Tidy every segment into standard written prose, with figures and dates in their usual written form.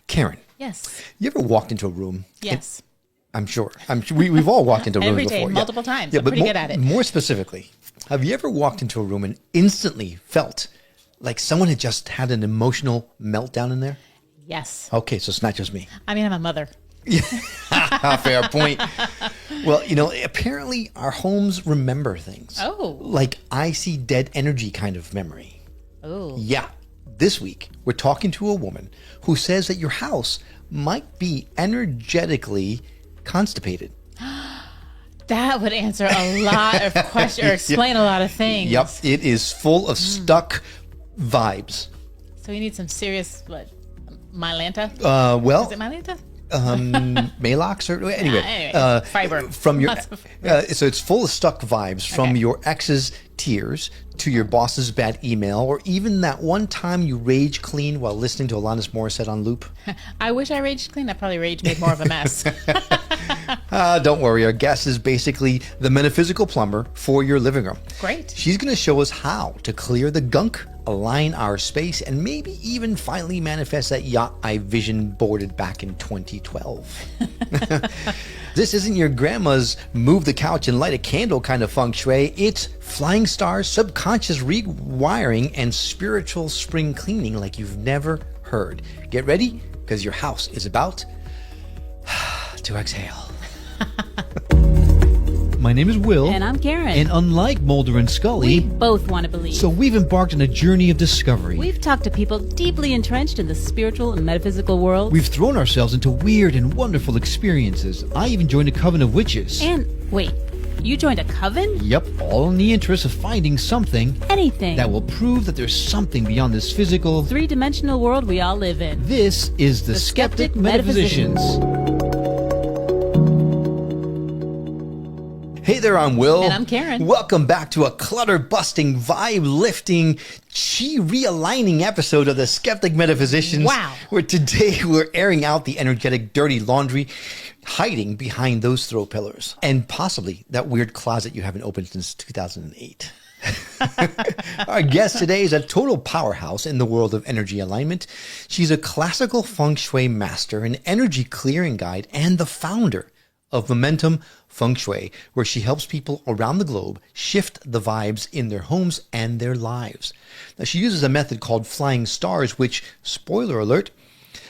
Karen. Yes. You ever walked into a room? Yes. I'm sure. we've all walked into a room Every before. day, multiple times. Yeah, I'm but pretty good at it. More specifically, have you ever walked into a room and instantly felt like someone had just had an emotional meltdown in there? Yes. Okay, so it's not just me. I mean, I'm a mother. Fair point. Well, apparently our homes remember things. Oh. Like I see dead energy kind of memory. Oh. Yeah. This week, we're talking to a woman who says that your house might be energetically constipated. That would answer a lot of questions or explain a lot of things. Yep. It is full of stuck vibes. So we need some serious, Mylanta? Well, Is it Mylanta? Malox or anyway, fiber from your so it's full of stuck vibes from your ex's tears to your boss's bad email, or even that one time you rage cleaned while listening to Alanis Morissette on loop. I wish I raged clean. I probably made more of a mess. Don't worry, our guest is basically the metaphysical plumber for your living room. Great. She's going to show us how to clear the gunk, align our space, and maybe even finally manifest that yacht I vision boarded back in 2012. This isn't your grandma's move the couch and light a candle kind of feng shui. It's Flying Stars subconscious rewiring and spiritual spring cleaning like you've never heard. Get ready, because your house is about to exhale. My name is Will. And I'm Karen. And unlike Mulder and Scully, we both want to believe. so we've embarked on a journey of discovery. We've talked to people deeply entrenched in the spiritual and metaphysical world. We've thrown ourselves into weird and wonderful experiences. I even joined a coven of witches. And wait, you joined a coven? Yep, all in the interest of finding something Anything. that will prove that there's something beyond this physical, three-dimensional world we all live in. This is the Skeptic Metaphysicians. Hey there, I'm Will. And I'm Karen. Welcome back to a clutter-busting, vibe-lifting, chi-realigning episode of the Skeptic Metaphysicians. Wow. Where today we're airing out the energetic, dirty laundry hiding behind those throw pillars. And possibly that weird closet you haven't opened since 2008. Our guest today is a total powerhouse in the world of energy alignment. She's a classical feng shui master, an energy clearing guide, and the founder of Momentum Feng Shui, where she helps people around the globe shift the vibes in their homes and their lives. Now, she uses a method called Flying Stars, which, spoiler alert,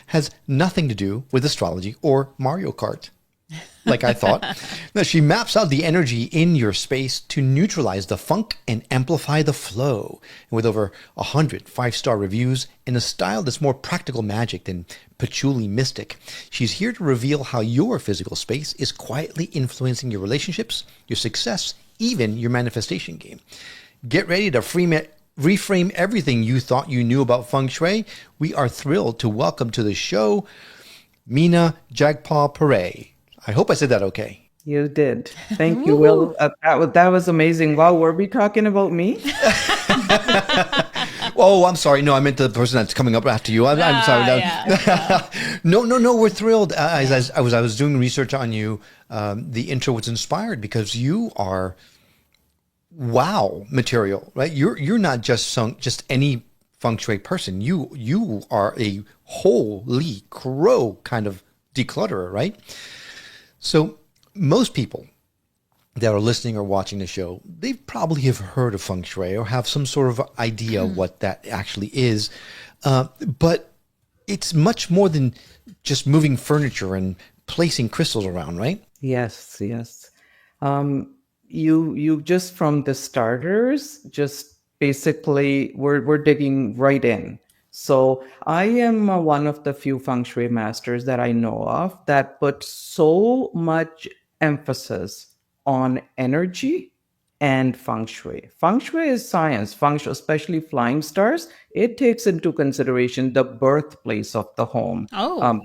has nothing to do with astrology or Mario Kart, like I thought. Now, she maps out the energy in your space to neutralize the funk and amplify the flow. And with over 100 5-star reviews in a style that's more practical magic than patchouli mystic, she's here to reveal how your physical space is quietly influencing your relationships, your success, even your manifestation game. Get ready to reframe everything you thought you knew about feng shui. We are thrilled to welcome to the show Meena Jagpal-Pare. I hope I said that okay. You did. Thank you, Will. That was amazing. Wow, were we talking about me? Oh, I'm sorry. No, I meant the person that's coming up after you. I'm sorry. Yeah. No. We're thrilled. As I was doing research on you, the intro was inspired because you are wow material, right? You're not just any feng shui person. You are a holy crow kind of declutterer, right? So most people that are listening or watching the show, they probably have heard of feng shui or have some sort of idea what that actually is. But it's much more than just moving furniture and placing crystals around, right? Yes. You just from the starters, just basically we're digging right in. So I am one of the few feng shui masters that I know of that put so much emphasis on energy and feng shui. Feng shui is science. Feng shui, especially flying stars, it takes into consideration the birthplace of the home.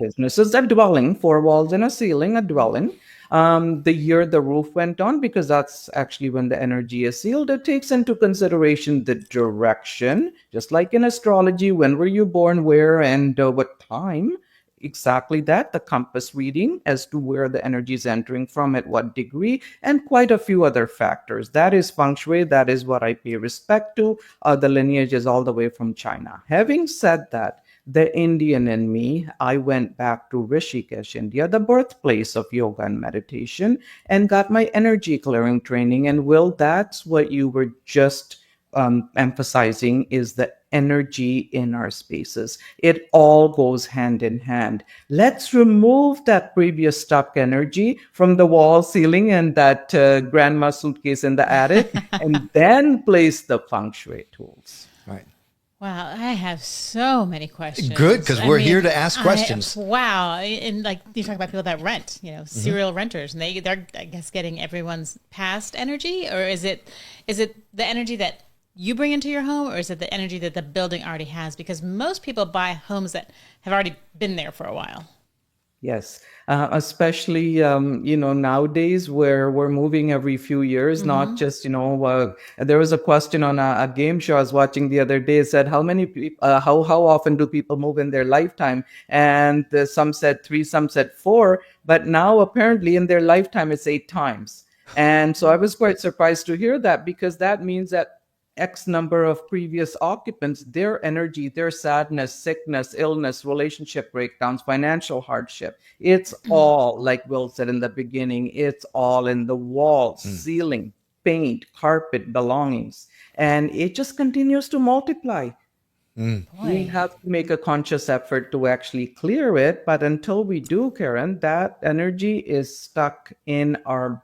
Business is a dwelling, 4 walls and a ceiling, a dwelling. The year the roof went on, because that's actually when the energy is sealed, it takes into consideration the direction, just like in astrology, when were you born, where, and what time. Exactly that, the compass reading as to where the energy is entering from, at what degree, and quite a few other factors. That is feng shui. That is what I pay respect to. The lineage is all the way from China. Having said that, the Indian in me, I went back to Rishikesh, India, the birthplace of yoga and meditation, and got my energy clearing training. And Will, that's what you were just emphasizing, is the energy in our spaces. It all goes hand in hand. Let's remove that previous stuck energy from the wall, ceiling, and that grandma suitcase in the attic, and then place the feng shui tools. Right. Wow, I have so many questions. Good, because we're here to ask questions. Wow, and like you talk about people that rent, serial renters, and they're I guess getting everyone's past energy, or is it the energy that you bring into your home, or is it the energy that the building already has? Because most people buy homes that have already been there for a while. Yes, especially nowadays where we're moving every few years, not just there was a question on a game show I was watching the other day. It said how many people, how often do people move in their lifetime? And some said 3, some said 4, but now apparently in their lifetime it's 8 times. And so I was quite surprised to hear that, because that means that X number of previous occupants, their energy, their sadness, sickness, illness, relationship breakdowns, financial hardship, it's all, like Will said in the beginning, it's all in the walls, ceiling, paint, carpet, belongings. And it just continues to multiply. We have to make a conscious effort to actually clear it. But until we do, Karen, that energy is stuck in our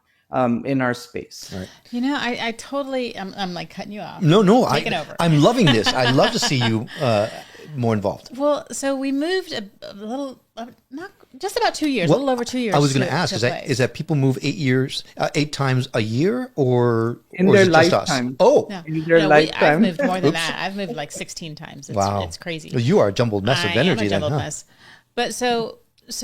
space. Right. I totally, I'm like cutting you off. No, Taking over. I'm loving this. I'd love to see you more involved. Well, so we moved a little, not just about 2 years, a little over 2 years. I was going to ask, is that people move 8 times a year, or In or their is it just us? lifetime. Oh, No, In their I've lifetime. moved more than that. I've moved like 16 times. wow. It's crazy. You are a jumbled mess of I am energy a then, jumbled huh? mess. But so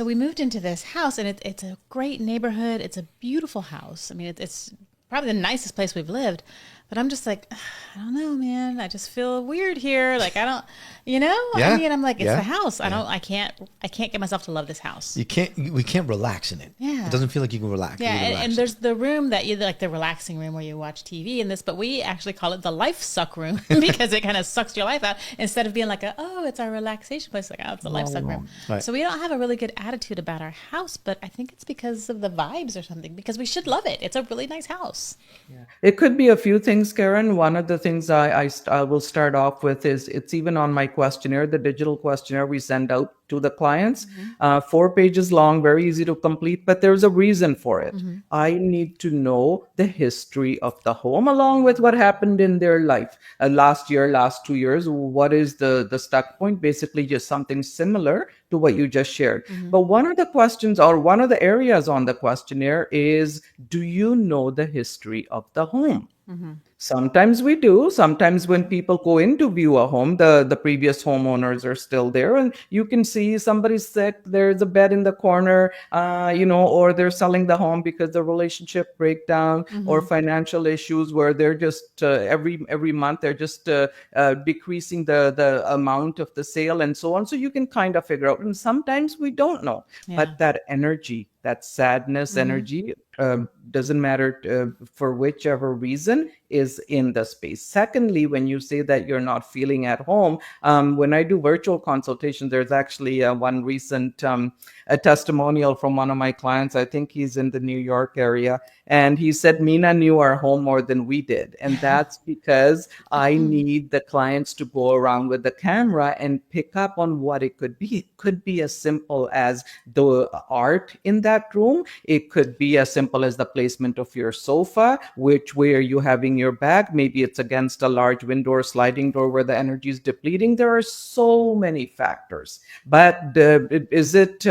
we moved into this house, and it's a great neighborhood. It's a beautiful house. I mean, it's probably the nicest place we've lived. But I'm just like, I don't know, man. I just feel weird here. Like I don't, Yeah. I mean, I'm like, it's Yeah. the house. I can't get myself to love this house. We can't relax in it. Yeah. It doesn't feel like you can relax. Yeah, really and relax. there's the room that you like, the relaxing room where you watch TV and this, but we actually call it the life suck room because it kind of sucks your life out instead of being like, it's our relaxation place. Like, it's a life suck room. Right. So we don't have a really good attitude about our house, but I think it's because of the vibes or something, because we should love it. It's a really nice house. It could be a few things, Karen. One of the things I will start off with is, it's even on my questionnaire, the digital questionnaire we send out to the clients, 4 pages long, very easy to complete, but there's a reason for it. I need to know the history of the home along with what happened in their life. Last year, last 2 years, what is the stuck point? Basically just something similar to what you just shared. But one of the questions, or one of the areas on the questionnaire is, do you know the history of the home? Sometimes we do. Sometimes when people go in to view a home, the previous homeowners are still there, and you can see somebody's sick. There's a bed in the corner, or they're selling the home because the relationship breakdown or financial issues, where they're just every month they're just decreasing the amount of the sale and so on. So you can kind of figure out. And sometimes we don't know, but that energy, that sadness energy, doesn't matter for whichever reason, is in the space. Secondly, when you say that you're not feeling at home, when I do virtual consultation, there's actually one recent a testimonial from one of my clients. I think he's in the New York area. And he said, Mina knew our home more than we did. And that's because I need the clients to go around with the camera and pick up on what it could be. It could be as simple as the art in that room. It could be as simple as the placement of your sofa, which way are you having your back? Maybe it's against a large window or sliding door where the energy is depleting. There are so many factors. But is it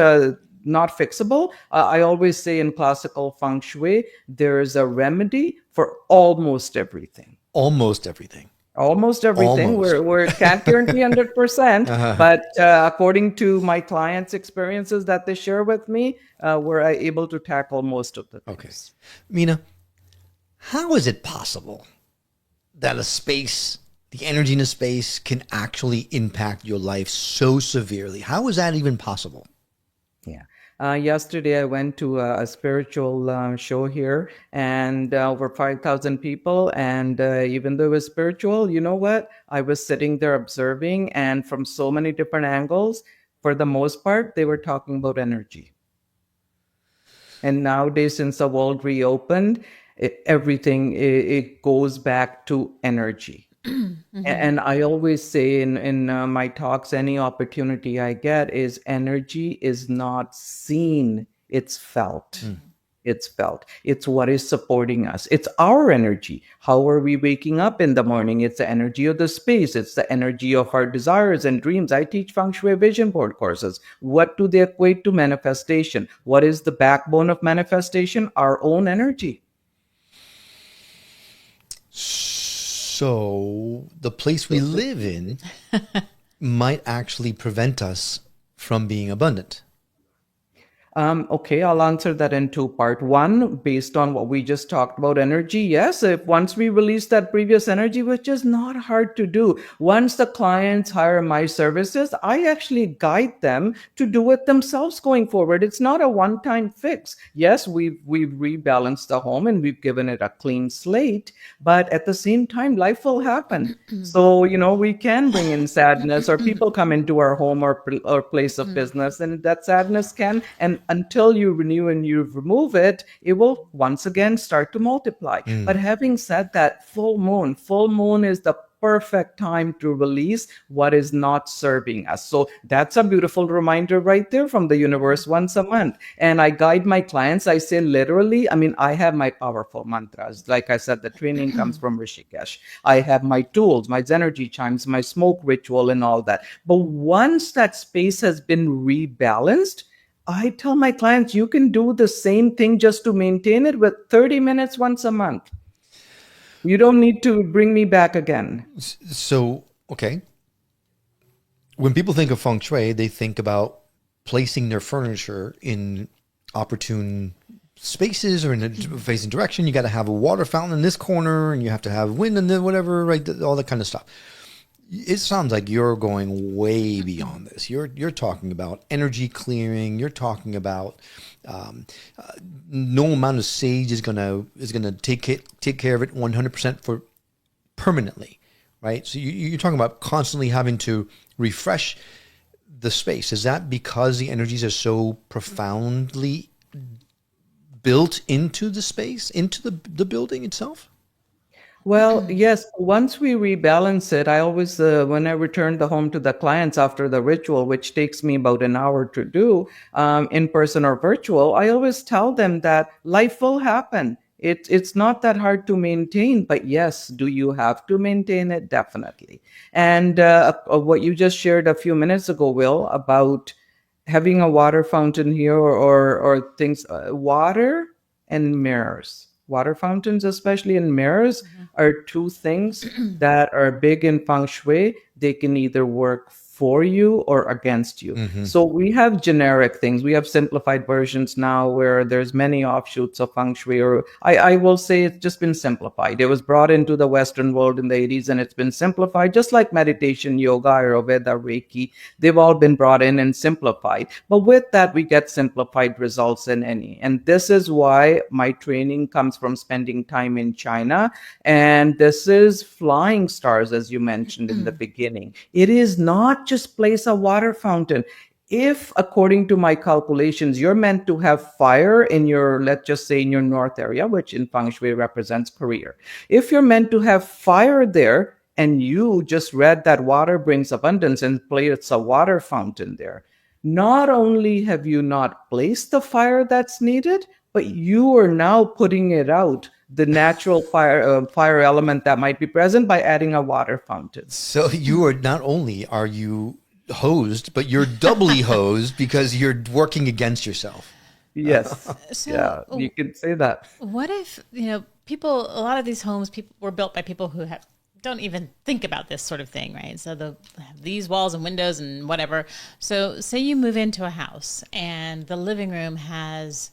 not fixable? I always say in classical feng shui, there is a remedy for almost everything. Almost everything. Almost everything. Almost. We can't guarantee 100%, but according to my clients' experiences that they share with me, we're able to tackle most of the things. Okay. Mina, how is it possible that a space, the energy in a space, can actually impact your life so severely? How is that even possible? Yeah. Yesterday, I went to a spiritual show here, and over 5,000 people. And even though it was spiritual, you know what? I was sitting there observing, and from so many different angles, for the most part, they were talking about energy. And nowadays, since the world reopened, it goes back to energy. And I always say in my talks, any opportunity I get is energy is not seen, it's felt. It's felt. It's what is supporting us. It's our energy. How are we waking up in the morning? It's the energy of the space. It's the energy of our desires and dreams. I teach Feng Shui vision board courses. What do they equate to manifestation? What is the backbone of manifestation? Our own energy. So the place we live in might actually prevent us from being abundant. Okay, I'll answer that in two parts. One, based on what we just talked about energy. Yes, if once we release that previous energy, which is not hard to do, once the clients hire my services, I actually guide them to do it themselves going forward. It's not a one-time fix. Yes, we've rebalanced the home and we've given it a clean slate, but at the same time, life will happen. So, we can bring in sadness, or people come into our home or place of business, and that sadness can, and until you renew and you remove it, it will once again start to multiply. But having said that, full moon is the perfect time to release what is not serving us. So that's a beautiful reminder right there from the universe once a month. And I guide my clients. I say literally, I have my powerful mantras. Like I said, the training comes from Rishikesh. I have my tools, my energy chimes, my smoke ritual and all that. But once that space has been rebalanced, I tell my clients, you can do the same thing just to maintain it with 30 minutes once a month. You don't need to bring me back again. So, okay. When people think of feng shui, they think about placing their furniture in opportune spaces or in a facing direction. You got to have a water fountain in this corner, and you have to have wind and then whatever, right? All that kind of stuff. It sounds like you're going way beyond this. You're talking about energy clearing. You're talking about no amount of sage is gonna take care of it 100% for permanently, right? So you're talking about constantly having to refresh the space. Is that because the energies are so profoundly built into the space, into the building itself? Well, yes, once we rebalance it, I always, when I return the home to the clients after the ritual, which takes me about an hour to do, in person or virtual, I always tell them that life will happen. It's not that hard to maintain, but yes, do you have to maintain it? Definitely. And what you just shared a few minutes ago, Will, about having a water fountain here or things, water and mirrors. Water fountains, especially in mirrors, are two things that are big in feng shui. They can either work for you or against you. So we have generic things. We have simplified versions now where there's many offshoots of feng shui, or I will say it's just been simplified. It was brought into the Western world in the 80s and it's been simplified, just like meditation, yoga, Ayurveda, Reiki. They've all been brought in and simplified. But with that, we get simplified results in any. And this is why my training comes from spending time in China. And this is Flying Stars, as you mentioned in the beginning. It is not just place a water fountain. If, according to my calculations, you're meant to have fire in your, let's just say in your north area, which in feng shui represents career. If you're meant to have fire there and you just read that water brings abundance and place a water fountain there, not only have you not placed the fire that's needed, but you are now putting it out, the natural fire element that might be present, by adding a water fountain. So you are not only are you hosed, but you're doubly hosed because you're working against yourself. Yes. So, yeah, you could say that. What if, people, a lot of these homes were built by people who don't even think about this sort of thing, right? So they have these walls and windows and whatever. So say you move into a house and the living room has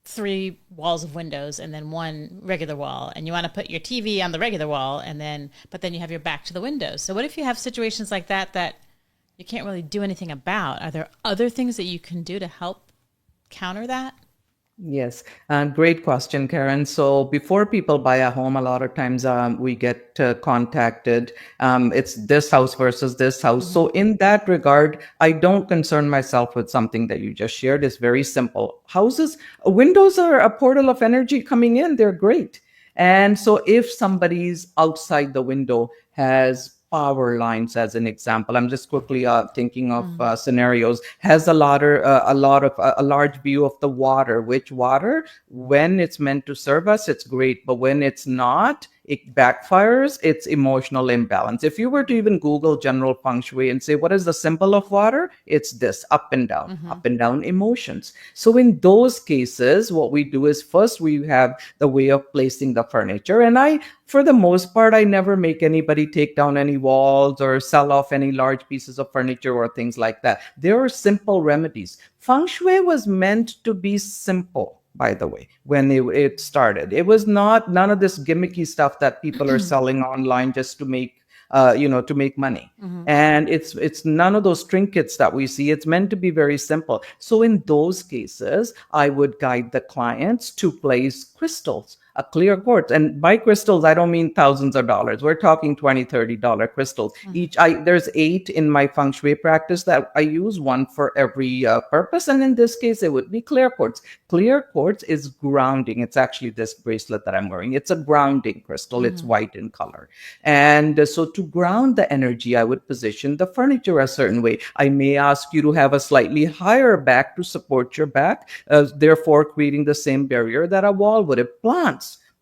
3 walls of windows and then 1 regular wall, and you want to put your TV on the regular wall, but then you have your back to the windows. So what if you have situations like that you can't really do anything about? Are there other things that you can do to help counter that? Yes, great question, Karen. So before people buy a home, a lot of times we get contacted. It's this house versus this house. So in that regard, I don't concern myself with something that you just shared. It's very simple. Windows are a portal of energy coming in. They're great. And so if somebody's outside the window has power lines, as an example, I'm just quickly thinking of scenarios, has a large view of the water, which water, when it's meant to serve us, it's great. But when it's not, it backfires. It's emotional imbalance. If you were to even Google general feng shui and say, what is the symbol of water? It's this, up and down emotions. So in those cases, what we do is first we have the way of placing the furniture. And for the most part, I never make anybody take down any walls or sell off any large pieces of furniture or things like that. There are simple remedies. Feng shui was meant to be simple, by the way, when it started. It was none of this gimmicky stuff that people are selling online just to make money. And it's none of those trinkets that we see. It's meant to be very simple. So in those cases, I would guide the clients to place crystals, a clear quartz. And by crystals, I don't mean thousands of dollars. We're talking $20, $30 crystals. There's 8 in my feng shui practice that I use, one for every purpose. And in this case, it would be clear quartz. Clear quartz is grounding. It's actually this bracelet that I'm wearing. It's a grounding crystal. It's white in color. And so to ground the energy, I would position the furniture a certain way. I may ask you to have a slightly higher back to support your back, therefore creating the same barrier that a wall would have.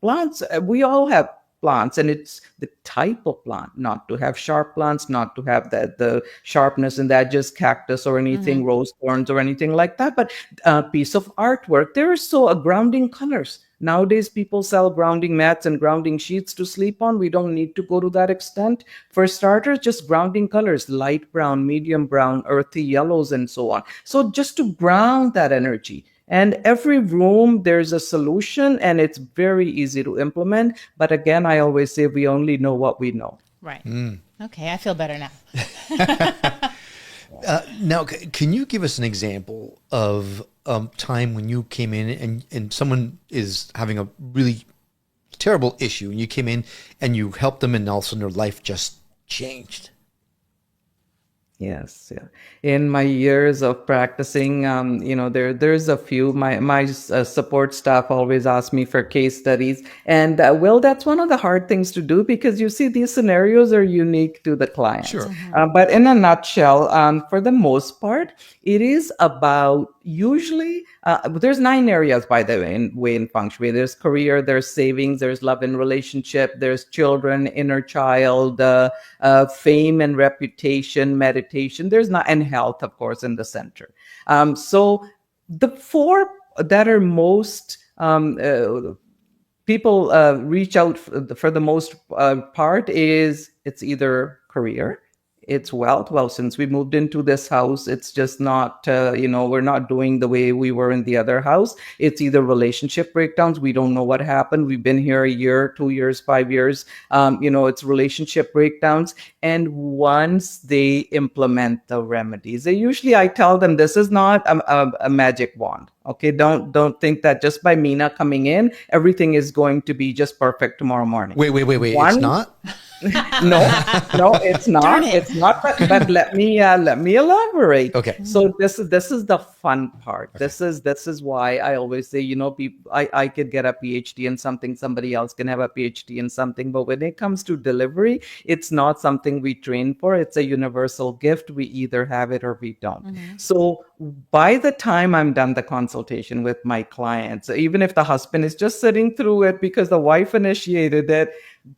Plants, we all have plants, and it's the type of plant, not to have sharp plants, not to have the sharpness in that, just cactus or anything, rose thorns or anything like that, but a piece of artwork. There are grounding colors. Nowadays, people sell grounding mats and grounding sheets to sleep on. We don't need to go to that extent. For starters, just grounding colors, light brown, medium brown, earthy yellows, and so on. So just to ground that energy. And every room, there's a solution, and it's very easy to implement. But again, I always say we only know what we know. Right. Okay, I feel better now. Now, can you give us an example of time when you came in and someone is having a really terrible issue, and you came in and you helped them, and all of a sudden their life just changed? Yes, yeah. In my years of practicing, there's a few. My support staff always ask me for case studies, and that's one of the hard things to do, because you see these scenarios are unique to the client. Sure. But in a nutshell, for the most part, it is about usually there's 9 areas, by the way, in feng shui. There's career, there's savings, there's love and relationship, there's children, inner child, fame and reputation, meditation. There's not, and health, of course, in the center. So the 4 that are most people reach out for the most part is, it's either career, it's wealth. Well, since we moved into this house, it's just not, we're not doing the way we were in the other house. It's either relationship breakdowns. We don't know what happened. We've been here a year, 2 years, 5 years. It's relationship breakdowns. And once they implement the remedies, I tell them, this is not a magic wand. Okay, don't think that just by Meena coming in, everything is going to be just perfect tomorrow morning. Wait. It's not? No, it's not. It's not. But let me elaborate. Okay. So this is the fun part. Okay. This is why I always say, I could get a PhD in something, somebody else can have a PhD in something, but when it comes to delivery, it's not something we train for. It's a universal gift. We either have it or we don't. So by the time I'm done the consultation with my clients, even if the husband is just sitting through it because the wife initiated it,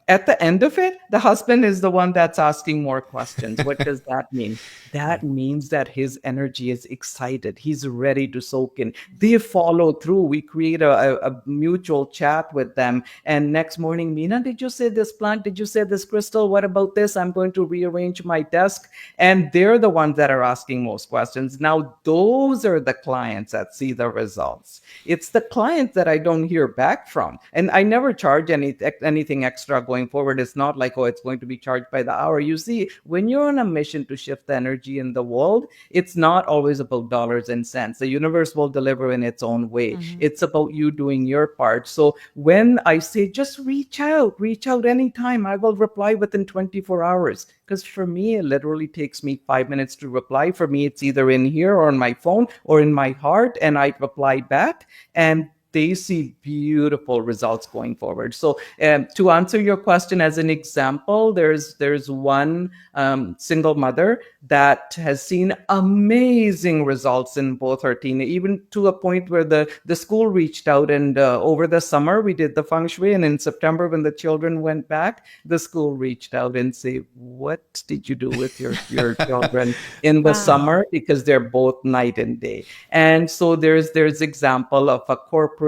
at the end of it, the husband is the one that's asking more questions. What does that mean? That means that his energy is excited. He's ready to soak in. They follow through. We create a mutual chat with them. And next morning, Meena, did you say this plant? Did you say this crystal? What about this? I'm going to rearrange my desk. And they're the ones that are asking most questions. Now, those are the clients that see the results. It's the clients that I don't hear back from. And I never charge anything extra extra going forward. It's not like, oh, it's going to be charged by the hour. You see, when you're on a mission to shift the energy in the world, it's not always about dollars and cents. The universe will deliver in its own way. It's about you doing your part. So when I say just reach out anytime, I will reply within 24 hours. Because for me, it literally takes me 5 minutes to reply. For me, it's either in here or on my phone or in my heart, and I reply back. And they see beautiful results going forward. So to answer your question, as an example, there's one single mother that has seen amazing results in both her teen, even to a point where the school reached out, and over the summer we did the feng shui, and in September when the children went back, the school reached out and say, what did you do with your children in the summer, because they're both night and day. And so there's example of a corporation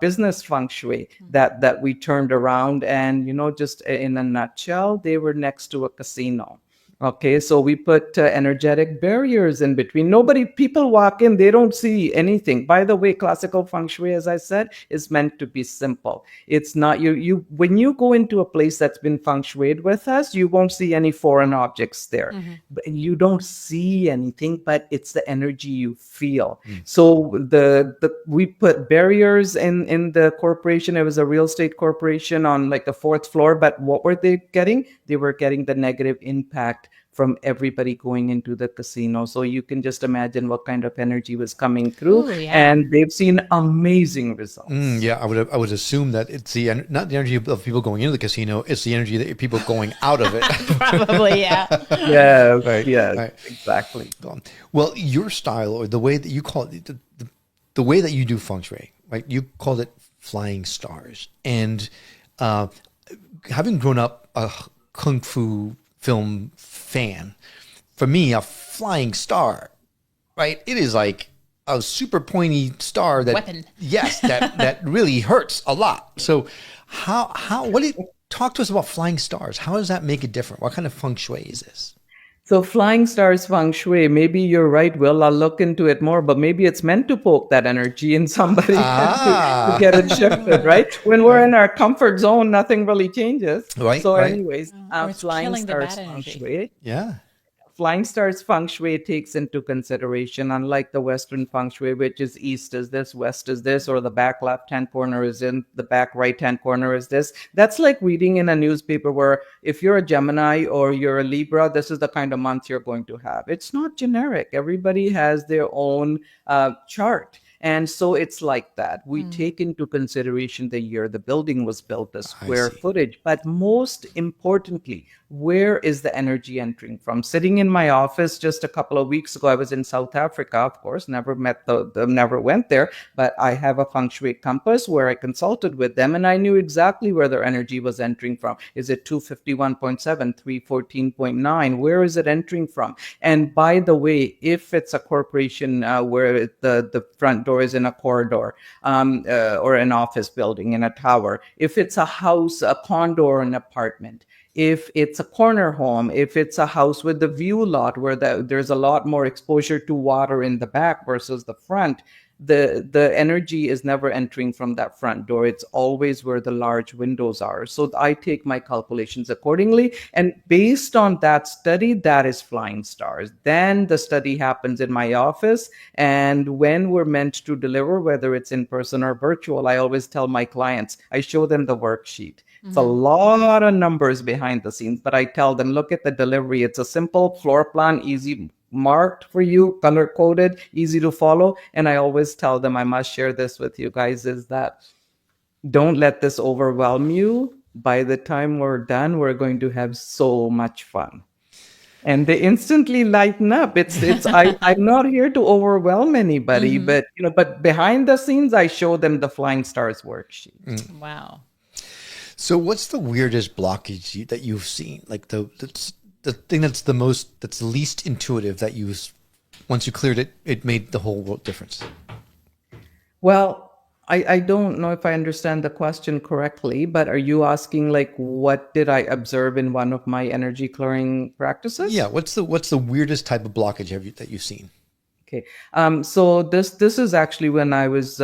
business feng shui that we turned around, and just in a nutshell, they were next to a casino. Okay, so we put energetic barriers in between. People walk in, they don't see anything. By the way, classical feng shui, as I said, is meant to be simple. It's not you when you go into a place that's been feng shuied with us, you won't see any foreign objects there. But you don't see anything, but it's the energy you feel. So we put barriers in the corporation. It was a real estate corporation on like the 4th floor, but what were they getting? They were getting the negative impact from everybody going into the casino. So you can just imagine what kind of energy was coming through. Ooh, yeah. And they've seen amazing results. Yeah, I would assume that it's not the energy of people going into the casino, it's the energy that people going out of it. Probably, yeah. Yeah, Right, yeah, right. exactly. Well, your style, or the way that you call it, the way that you do feng shui, right? You called it Flying Stars. And having grown up a kung fu film fan, for me, a flying star, right? It is like a super pointy star that, Weapon. yes, that really hurts a lot. So talk to us about flying stars. How does that make it different? What kind of feng shui is this? So Flying Stars Feng Shui, maybe you're right, Will. I'll look into it more, but maybe it's meant to poke that energy in somebody to get it shifted, right? When we're in our comfort zone, nothing really changes. Right, So right. anyways, Or it's Flying killing the Stars bad Feng energy. Shui. Yeah. Flying Stars Feng Shui takes into consideration, unlike the Western Feng Shui, which is east is this, west is this, or the back left-hand corner is in, the back right-hand corner is this. That's like reading in a newspaper where if you're a Gemini or you're a Libra, this is the kind of month you're going to have. It's not generic. Everybody has their own chart. And so it's like that. We take into consideration the year the building was built, the square footage, but most importantly, where is the energy entering from? Sitting in my office just a couple of weeks ago, I was in South Africa, of course, never went there, but I have a feng shui compass where I consulted with them, and I knew exactly where their energy was entering from. Is it 251.7, 314.9? Where is it entering from? And by the way, if it's a corporation where the front door is in a corridor or an office building in a tower, if it's a house, a condo, or an apartment, if it's a corner home, if it's a house with the view lot where there's a lot more exposure to water in the back versus the front, the energy is never entering from that front door. It's always where the large windows are. So I take my calculations accordingly. And based on that study, that is Flying Stars. Then the study happens in my office. And when we're meant to deliver, whether it's in person or virtual, I always tell my clients, I show them the worksheet. It's a lot of numbers behind the scenes, but I tell them, look at the delivery. It's a simple floor plan, easy marked for you, color coded, easy to follow. And I always tell them, I must share this with you guys, is that don't let this overwhelm you. By the time we're done, we're going to have so much fun. And they instantly lighten up. I'm not here to overwhelm anybody, but behind the scenes, I show them the Flying Stars worksheet. Wow. So what's the weirdest blockage that you've seen? Like the thing that's the least intuitive that once you cleared it, it made the whole world difference. Well, I don't know if I understand the question correctly, but are you asking like what did I observe in one of my energy clearing practices? Yeah. What's the weirdest type of blockage that you've seen? Okay. So this is actually when I was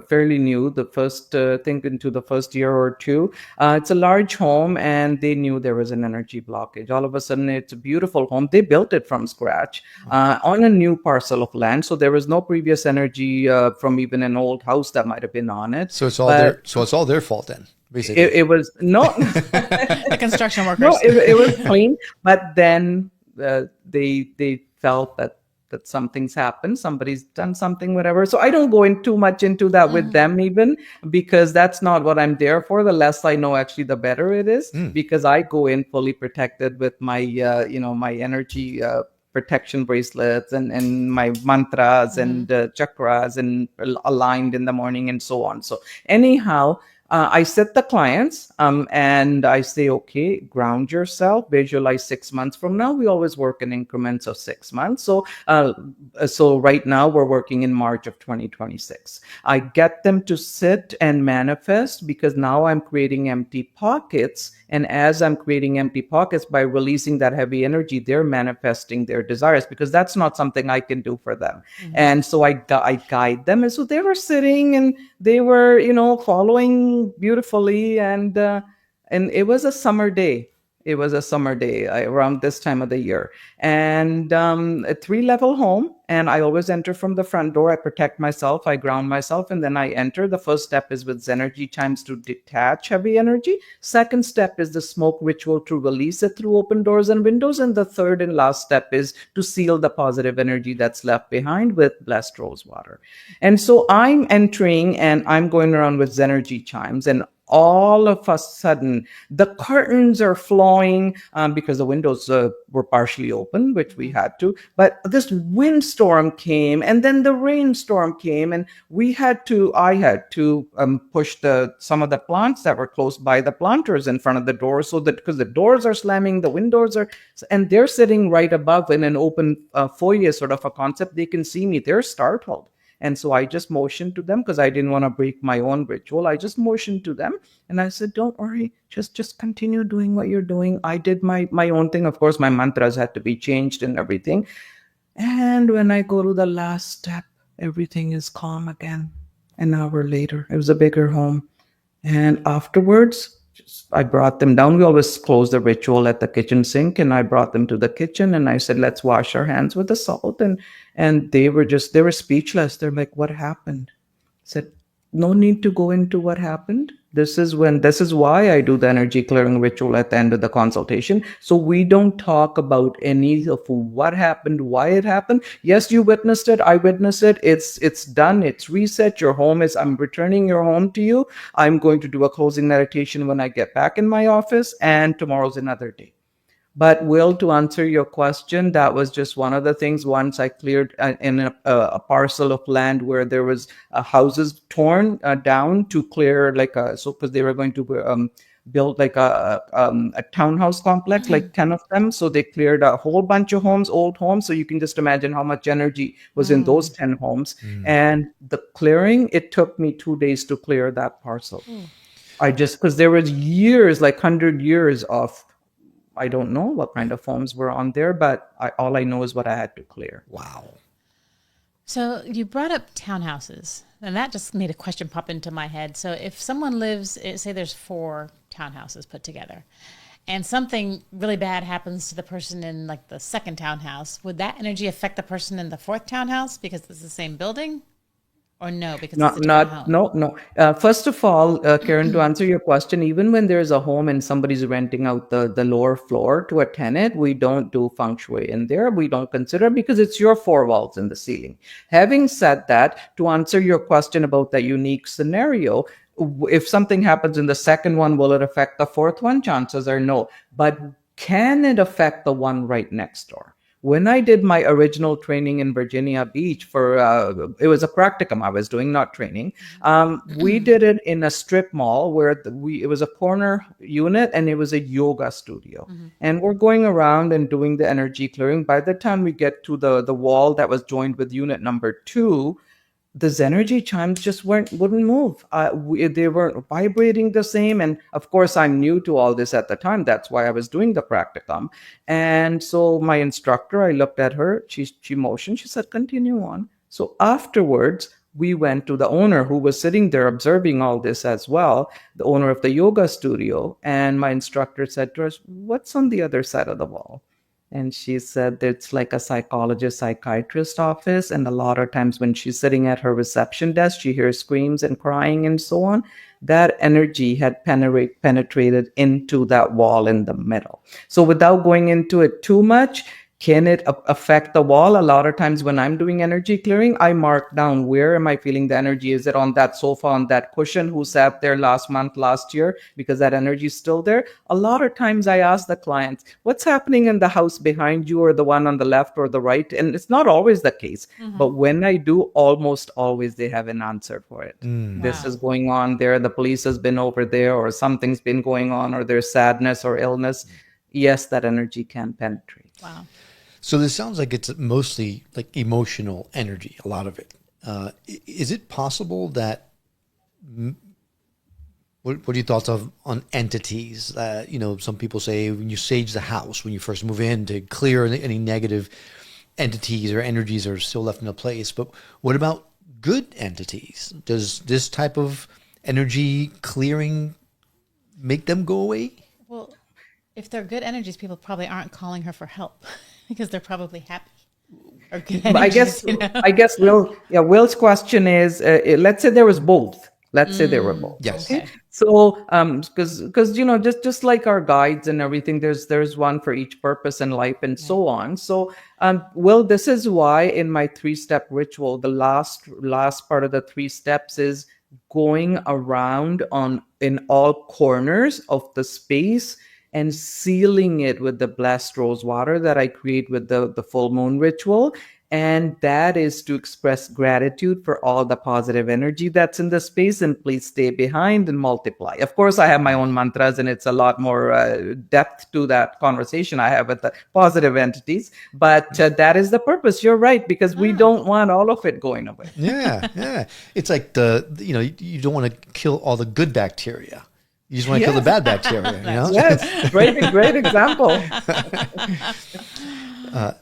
fairly new, the first think into the first year or two. It's a large home, and they knew there was an energy blockage. All of a sudden, it's a beautiful home. They built it from scratch on a new parcel of land, so there was no previous energy from even an old house that might have been on it. So it's all But their fault then, basically. it was no. The construction workers. No, it was clean, but then they felt that something's happened, somebody's done something, whatever. So I don't go in too much into that with them, even because that's not what I'm there for. The less I know, actually, the better it is, because I go in fully protected with my my energy protection bracelets and my mantras and chakras and aligned in the morning and so on. So anyhow, I set the clients and I say, okay, ground yourself, visualize 6 months from now. We always work in increments of 6 months. So right now we're working in March of 2026. I get them to sit and manifest, because now I'm creating empty pockets. And as I'm creating empty pockets by releasing that heavy energy, they're manifesting their desires, because that's not something I can do for them. And so I guide them. And so they were sitting and they were, following beautifully. And it was a summer day. It was a summer day around this time of the year, and a 3-level home. And I always enter from the front door. I protect myself, I ground myself, and then I enter. The first step is with Zenergy chimes to detach heavy energy. Second step is the smoke ritual to release it through open doors and windows. And the third and last step is to seal the positive energy that's left behind with blessed rose water. And so I'm entering and I'm going around with Zenergy chimes, and all of a sudden, the curtains are flowing because the windows were partially open, which we had to. But this windstorm came, and then the rainstorm came, and I had to push some of the plants that were close by the planters in front of the door, so that because the doors are slamming, the windows are, and they're sitting right above in an open foyer sort of a concept. They can see me. They're startled. And so I just motioned to them, because I didn't want to break my own ritual. I just motioned to them and I said, don't worry, just continue doing what you're doing. I did my own thing. Of course, my mantras had to be changed and everything. And when I go to the last step, everything is calm again. An hour later, it was a bigger home. And afterwards, I brought them down. We always close the ritual at the kitchen sink, and I brought them to the kitchen and I said, let's wash our hands with the salt. And they were speechless. They're like, what happened? I said, no need to go into what happened. This is why I do the energy clearing ritual at the end of the consultation. So we don't talk about any of what happened, why it happened. Yes, you witnessed it. I witnessed it. It's done. It's reset. I'm returning your home to you. I'm going to do a closing meditation when I get back in my office, and tomorrow's another day. But Will, to answer your question, that was just one of the things. Once I cleared in a parcel of land where there was houses torn down to clear because they were going to build like a townhouse complex, like 10 of them. So they cleared a whole bunch of homes, old homes. So you can just imagine how much energy was in those 10 homes. And the clearing, it took me 2 days to clear that parcel. Because there was years, like 100 years of, I don't know what kind of homes were on there, but all I know is what I had to clear. Wow. So you brought up townhouses, and that just made a question pop into my head. So if someone lives, say there's 4 townhouses put together, and something really bad happens to the person in like the second townhouse, would that energy affect the person in the 4th townhouse because it's the same building? Or no, because it's a different home? No. First of all, Karen, to answer your question, even when there's a home and somebody's renting out the lower floor to a tenant, we don't do feng shui in there. We don't consider, because it's your 4 walls in the ceiling. Having said that, to answer your question about that unique scenario, if something happens in the second one, will it affect the 4th one? Chances are no. But can it affect the one right next door? When I did my original training in Virginia Beach it was a practicum I was doing, not training. We did it in a strip mall where it was a corner unit and it was a yoga studio. And we're going around and doing the energy clearing. By the time we get to the wall that was joined with unit number 2, these energy chimes just wouldn't move. They weren't vibrating the same. And of course, I'm new to all this at the time. That's why I was doing the practicum. And so my instructor, I looked at her, she motioned, she said, continue on. So afterwards, we went to the owner who was sitting there observing all this as well, the owner of the yoga studio. And my instructor said to us, what's on the other side of the wall? And she said it's like a psychologist, psychiatrist office. And a lot of times when she's sitting at her reception desk, she hears screams and crying and so on. That energy had penetrated into that wall in the middle. So without going into it too much, can it affect the wall? A lot of times when I'm doing energy clearing, I mark down where am I feeling the energy? Is it on that sofa, on that cushion who sat there last month, last year? Because that energy is still there. A lot of times I ask the clients, what's happening in the house behind you or the one on the left or the right? And it's not always the case. But when I do, almost always they have an answer for it. This is going on there. The police has been over there, or something's been going on, or there's sadness or illness. Yes, that energy can penetrate. Wow. So this sounds like it's mostly like emotional energy, a lot of it. Is it possible that, what are your thoughts on entities? Some people say when you sage the house, when you first move in, to clear any negative entities or energies that are still left in a place. But what about good entities? Does this type of energy clearing make them go away? Well, if they're good energies, people probably aren't calling her for help because they're probably happy. Or good energies, I guess Will's question is, let's say there was both. Let's say they were both. Yes. Okay. So, because just like our guides and everything, there's one for each purpose in life and so on. So, Will, this is why in my 3-step ritual, the last part of the 3 steps is going around in all corners of the space and sealing it with the blessed rose water that I create with the full moon ritual. And that is to express gratitude for all the positive energy that's in the space, and please stay behind and multiply. Of course, I have my own mantras, and it's a lot more depth to that conversation I have with the positive entities. But that is the purpose. You're right, because we don't want all of it going away. Yeah. It's like you don't want to kill all the good bacteria. You just want to kill the bad bacteria, Yes, great example.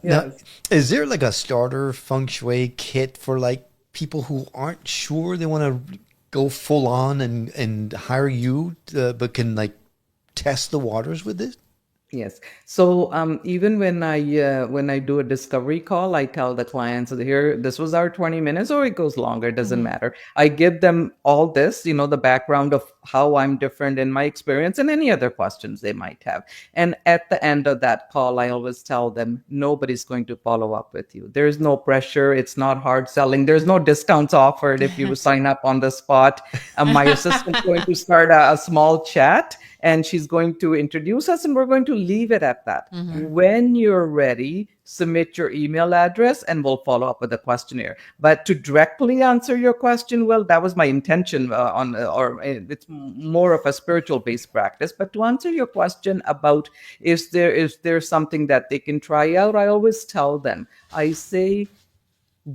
Now, is there like a starter feng shui kit for like people who aren't sure they want to go full on and hire you, but can like test the waters with this? Yes. So even when I do a discovery call, I tell the clients, here, this was our 20 minutes, or it goes longer, it doesn't matter. I give them all this, the background of how I'm different in my experience and any other questions they might have. And at the end of that call, I always tell them, nobody's going to follow up with you. There's no pressure. It's not hard selling. There's no discounts offered if you sign up on the spot. My assistant's going to start a small chat, and she's going to introduce us, and we're going to leave it at that. When you're ready, submit your email address and we'll follow up with a questionnaire. But to directly answer your question, well, that was my intention it's more of a spiritual based practice. But to answer your question about is there something that they can try out, I always tell them, I say,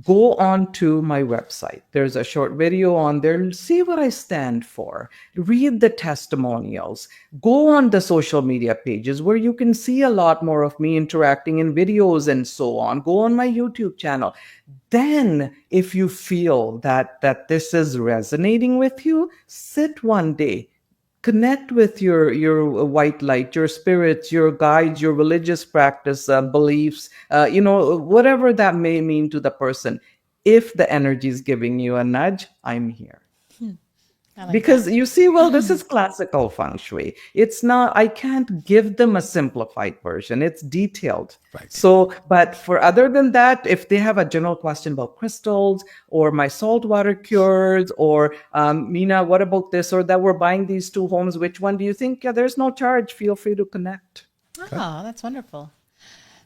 go on to my website. There's a short video on there. See what I stand for. Read the testimonials. Go on the social media pages where you can see a lot more of me interacting in videos and so on. Go on my YouTube channel. Then, if you feel that this is resonating with you, sit one day. Connect with your white light, your spirits, your guides, your religious practice, beliefs, whatever that may mean to the person. If the energy is giving you a nudge, I'm here. Because you see, well, this is classical feng shui. It's not, I can't give them a simplified version. It's detailed. Right. So, but for other than that, if they have a general question about crystals or my saltwater cures or, Mina, what about this or that, we're buying these 2 homes, which one do you think? Yeah, there's no charge. Feel free to connect. Oh, that's wonderful.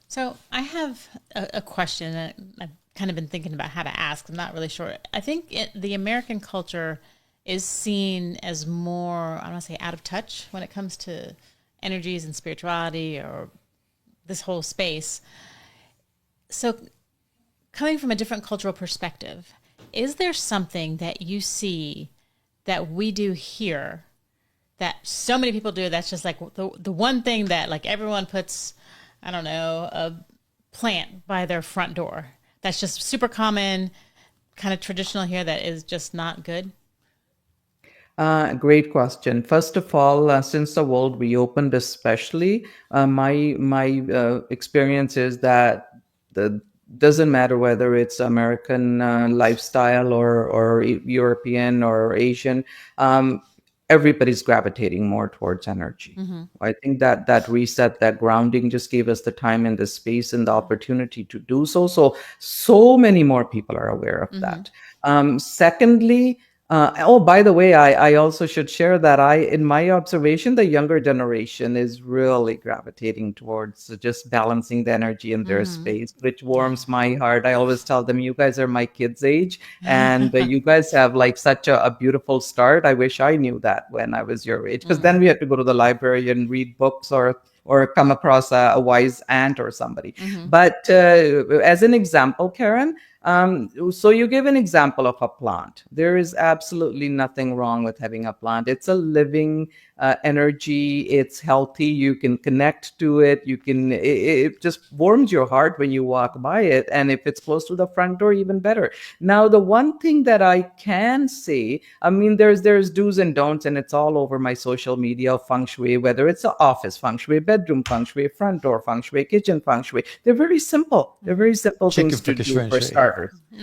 So I have a question that I've kind of been thinking about how to ask. I'm not really sure. I think the American culture is seen as more, I don't want to say out of touch when it comes to energies and spirituality or this whole space. So coming from a different cultural perspective, is there something that you see that we do here that so many people do that's just like the one thing that like everyone puts, I don't know, a plant by their front door that's just super common, kind of traditional here that is just not good? Great question. First of all, since the world reopened, especially, my experience is that the doesn't matter whether it's American lifestyle or European or Asian. Everybody's gravitating more towards energy. I think that reset, that grounding, just gave us the time and the space and the opportunity to do so. So many more people are aware of that. Secondly, oh, by the way, I also should share that in my observation, the younger generation is really gravitating towards just balancing the energy in their space, which warms my heart. I always tell them, you guys are my kids' age, and you guys have like such a beautiful start. I wish I knew that when I was your age, because then we had to go to the library and read books or come across a wise aunt or somebody. But as an example, Karen, so you give an example of a plant. There is absolutely nothing wrong with having a plant. It's a living energy. It's healthy. You can connect to it. It just warms your heart when you walk by it. And if it's close to the front door, even better. Now, the one thing that I can say, I mean, there's do's and don'ts, and it's all over my social media, feng shui, whether it's an office feng shui, bedroom feng shui, front door feng shui, kitchen feng shui. They're very simple. They're very simple things to do for starters.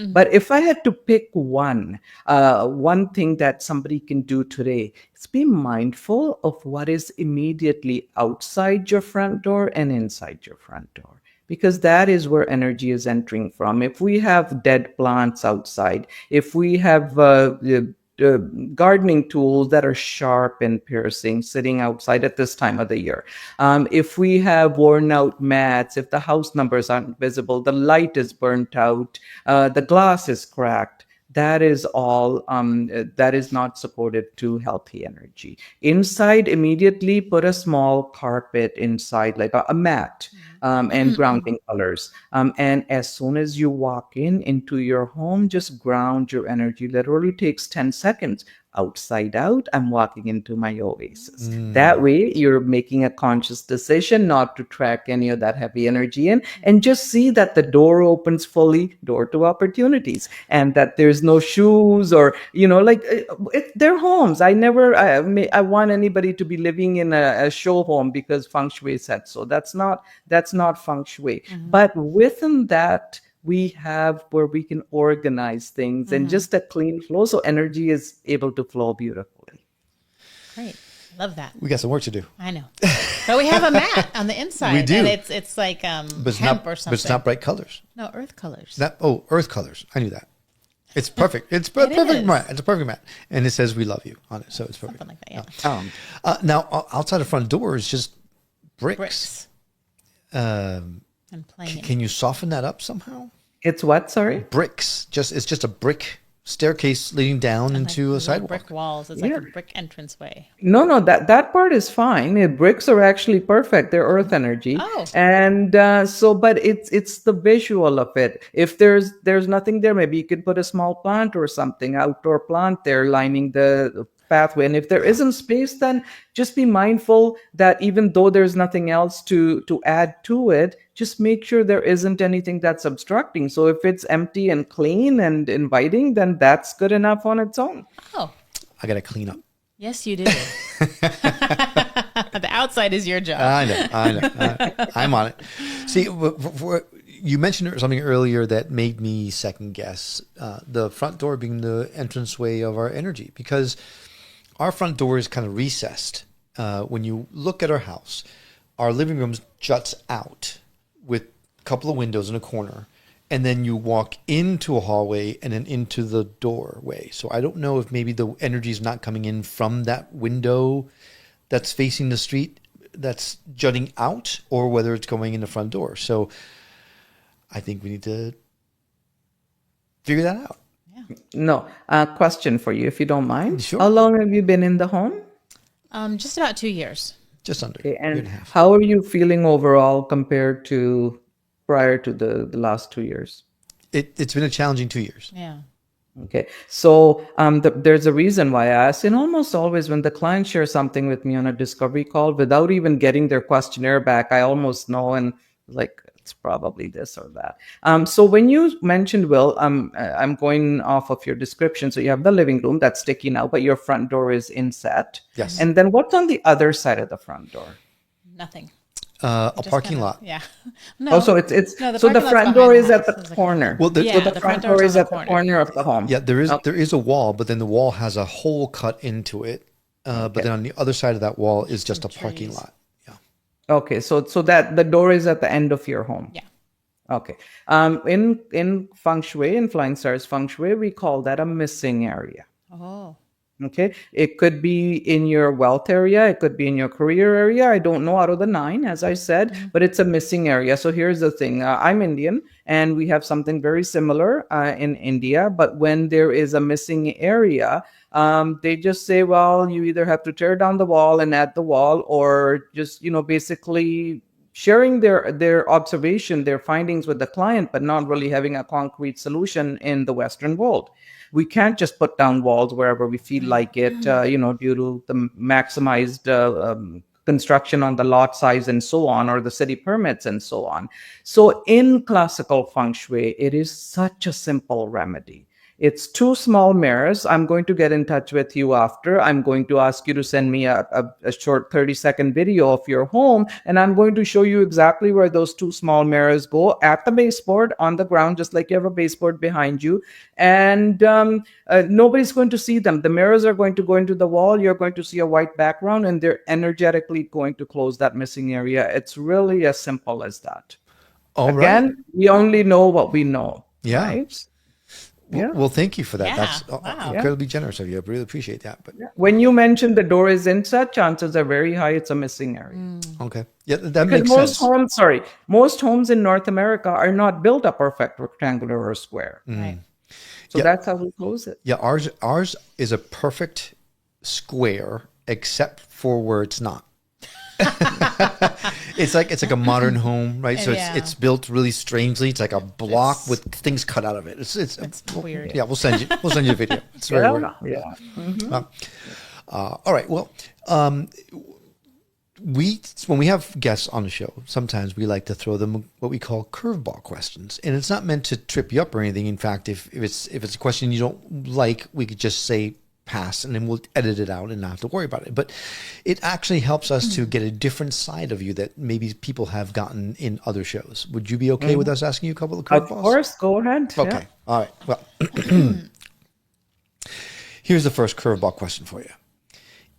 But if I had to pick one thing that somebody can do today, is be mindful of what is immediately outside your front door and inside your front door, because that is where energy is entering from. If we have dead plants outside, if we have gardening tools that are sharp and piercing sitting outside at this time of the year, if we have worn out mats, if the house numbers aren't visible, the light is burnt out, the glass is cracked, that is all that is not supportive to healthy energy. Inside, immediately put a small carpet inside, like a mat, and grounding colors. And as soon as you walk into your home, just ground your energy. Literally takes 10 seconds. Outside out, I'm walking into my oasis. That way, you're making a conscious decision not to track any of that heavy energy in, and just see that the door opens fully, door to opportunities, and that there's no shoes or, they're homes. I want anybody to be living in a show home because feng shui said so. That's not feng shui. But within that, we have where we can organize things and just a clean flow, so energy is able to flow beautifully. Great. Love that. We got some work to do. I know. But we have a mat on the inside. We do. And it's like hemp or something. But it's not bright colors. No, earth colors. Earth colors. I knew that. It's perfect. It's perfect mat. It's a perfect mat. And it says "We love you" on it, so it's perfect. Something like that, yeah. Now, outside the front door is just bricks. And plain. Can you soften that up somehow? It's what? Sorry? Bricks. It's just a brick staircase leading down into a sidewalk. Brick walls. It's like a brick entranceway. No, that part is fine. Bricks are actually perfect. They're earth energy. Oh. And but it's the visual of it. If there's nothing there, maybe you could put a small plant or something, outdoor plant there lining the pathway. And if there isn't space, then just be mindful that even though there's nothing else to add to it, just make sure there isn't anything that's obstructing. So if it's empty and clean and inviting, then that's good enough on its own. Oh. I got to clean up. Yes, you do. The outside is your job. I know. I'm on it. See, you mentioned something earlier that made me second guess the front door being the entranceway of our energy, because our front door is kind of recessed. When you look at our house, our living room juts out with a couple of windows in a corner, and then you walk into a hallway and then into the doorway. So I don't know if maybe the energy is not coming in from that window that's facing the street that's jutting out, or whether it's going in the front door. So I think we need to figure that out. No, question for you, if you don't mind. Sure. How long have you been in the home? Just about 2 years. Just under Okay, a year and and a half. how are you feeling overall compared to prior to the last 2 years? It's been a challenging 2 years. Yeah. Okay, so there's a reason why I asked, and almost always when the client shares something with me on a discovery call, without even getting their questionnaire back, I almost know, and like it's probably this or that. So when you mentioned, Will, I'm going off of your description. So you have the living room that's sticky now, but your front door is inset. Yes. And then what's on the other side of the front door? Nothing. A Just parking kinda- lot. Yeah. No. Oh, so it's No, so the parking lot's front behind door the is at house. the It's like- corner. Well, Yeah, So the the front front door door's is on at the the corner of the home. Yeah, there is a wall, but then the wall has a hole cut into it. But then on the other side of that wall is just a parking trees. lot. Yeah. Okay, so that the door is at the end of your home. Yeah. Okay. In Feng Shui, in Flying Stars Feng Shui, we call that a missing area. Oh. Okay. It could be in your wealth area. It could be in your career area. I don't know out of the 9, as I said, but it's a missing area. So here's the thing. I'm Indian and we have something very similar in India. But when there is a missing area, they just say, well, you either have to tear down the wall and add the wall, or just, basically sharing their observation, their findings with the client, but not really having a concrete solution in the Western world. We can't just put down walls wherever we feel like it, due to the maximized construction on the lot size and so on, or the city permits and so on. So in classical feng shui, it is such a simple remedy. It's 2 small mirrors. I'm going to get in touch with you after. I'm going to ask you to send me a short 30-second video of your home, and I'm going to show you exactly where those 2 small mirrors go at the baseboard on the ground, just like you have a baseboard behind you. And nobody's going to see them. The mirrors are going to go into the wall. You're going to see a white background, and they're energetically going to close that missing area. It's really as simple as that. All right. Again, we only know what we know. Yeah. Right? Well, thank you for that. Yeah, That's wow. incredibly generous of you. I really appreciate that. But When you mentioned the door is inset, chances are very high it's a missing area. okay, yeah, that Because makes sense. most homes in North America are not built a perfect rectangular or square. Right. So Yeah. that's how we close it. Yeah, ours is a perfect square, except for where it's not. It's like a modern home, right? So Yeah. it's built really strangely. It's like a block with things cut out of it. It's weird. Yeah, we'll send you a video. It's very weird. Yeah. All right. Well, when we have guests on the show, sometimes we like to throw them what we call curveball questions, and it's not meant to trip you up or anything. In fact, if it's a question you don't like, we could just say pass, and then we'll edit it out and not have to worry about it. But it actually helps us to get a different side of you that maybe people have gotten in other shows. Would you be okay with us asking you a couple of Of curveballs? course, go ahead. Okay. Yeah. All right. Well, here's the first curveball question for you.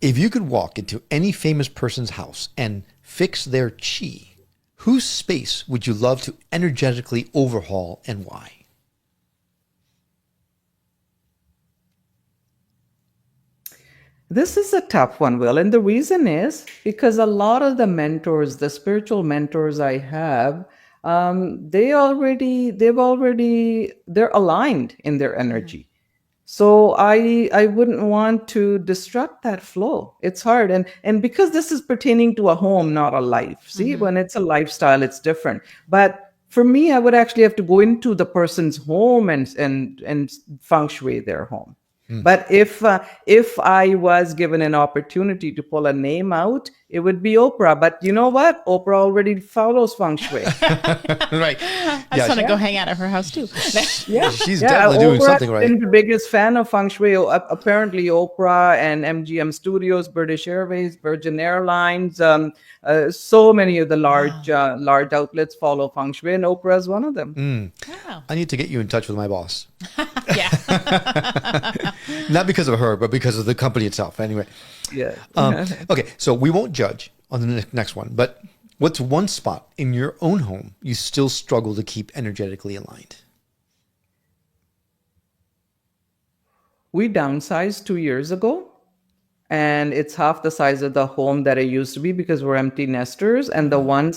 If you could walk into any famous person's house and fix their chi, whose space would you love to energetically overhaul and why? This is a tough one, Will. And the reason is because a lot of the mentors, the spiritual mentors I have, they're aligned in their energy. So I wouldn't want to disrupt that flow. It's hard. And because this is pertaining to a home, not a life. See, when it's a lifestyle, it's different. But for me, I would actually have to go into the person's home and feng shui their home. But if I was given an opportunity to pull a name out, it would be Oprah. But you know what? Oprah already follows feng shui. Right. I just want to go hang out at her house too. Yeah, She's definitely doing Oprah something has right. been the biggest fan of feng shui. Apparently, Oprah and MGM Studios, British Airways, Virgin Airlines, so many of the large outlets follow feng shui, and Oprah is one of them. Wow. I need to get you in touch with my boss. Yeah. Not because of her, but because of the company itself. Anyway. Yeah. Okay, so we won't judge on the next one, but what's one spot in your own home you still struggle to keep energetically aligned? We downsized 2 years ago, and it's half the size of the home that it used to be because we're empty nesters. And the one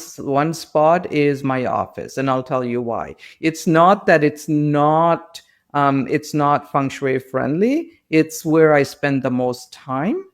spot is my office, and I'll tell you why. It's not that it's not feng shui friendly. It's where I spend the most time.